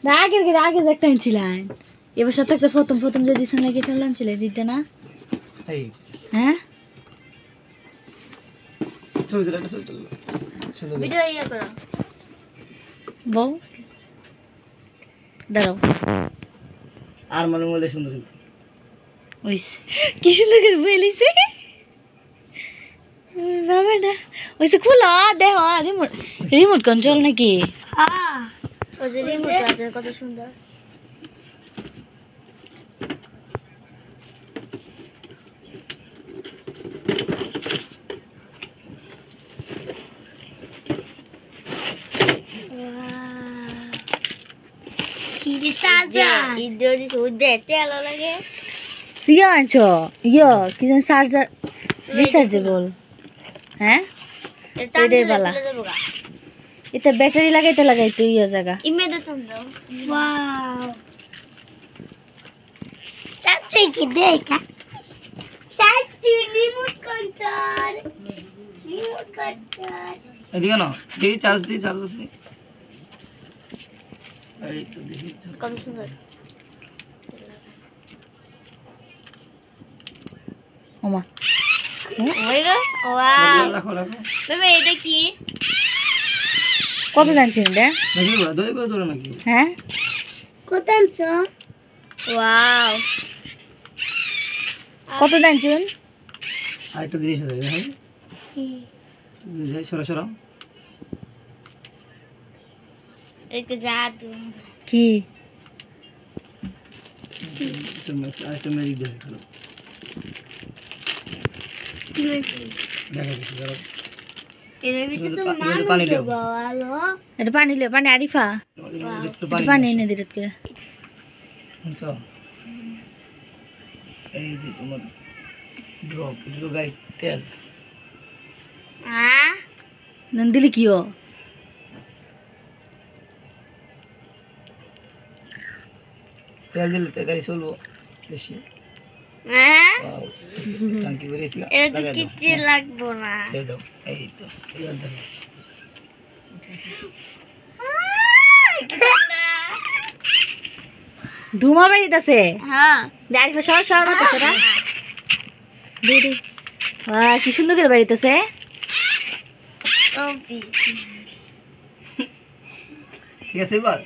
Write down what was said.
না আগে যে একটা আনছিলেন এবার সাথে একটা প্রথম যে জিসান লাগে এটা আনছিলেন এটা না এই হ্যাঁ ছবি তুলে একটা ছবি তুললো সুন্দর ভিডিও ইয়ে করো বউ দাঁড়াও আর মনে মনে সুন্দর ওইস কি সুন্দর করে বলিছে বাবা না ওইসে খোলা দেখো রিমোট কন্ট্রোল নাকি ওই যে রিমোট আছে কত সুন্দর কি সাজা ইডো দিস ওই দেখতে ভালো লাগে সিয়া আনছো কি জান চার্জার রিচার্জেবল হ্যাঁ এটাই বালা এটা ব্যাটারি লাগাইতে জায়গা ইমেজে তুমি দাও ওয়াও চাচি কি দেখা চাচি রিমোট কন্ট্রোল এদিকে না দেখি চার্জ আছে এই তো দেখি কত সুন্দর ওমা ওই গো ওয়াও রাখো বেবে এটা কি কত জানছেন এটা দেখি বড় দই বড় ধরে নাকি হ্যাঁ কত আনছো ওয়াও কত জানছেন আর একটা জিনিস আছে হ্যাঁ সরা এটা জাদু কি একটা ম্যাজিক দেখে খেলো দেখা যাচ্ছে যারা এর ভিতরে তো পানি মানুষ দেও বাবালো এটা পানি লিও পানি আরিফা একটু এটা পানি এনে দিতে করে বুঝছো এই যে তোমার ড্রপ এটা গাড়ি তেল হ্যাঁ নন্দিলি কিও তেল দিলে তো গাড়ি চলবো বেশি হ্যাঁ টাঙ্কি বেরিয়েছিল এটা তো কিচ্ছু লাগবো না এই দাও এই তো এবার দেখো ধুমা বাড়িতেছে হ্যাঁ আরিফা সর মতো সেটা দিদি কি সুন্দর করে বাড়িতেছে ওপি ঠিক আছে এবার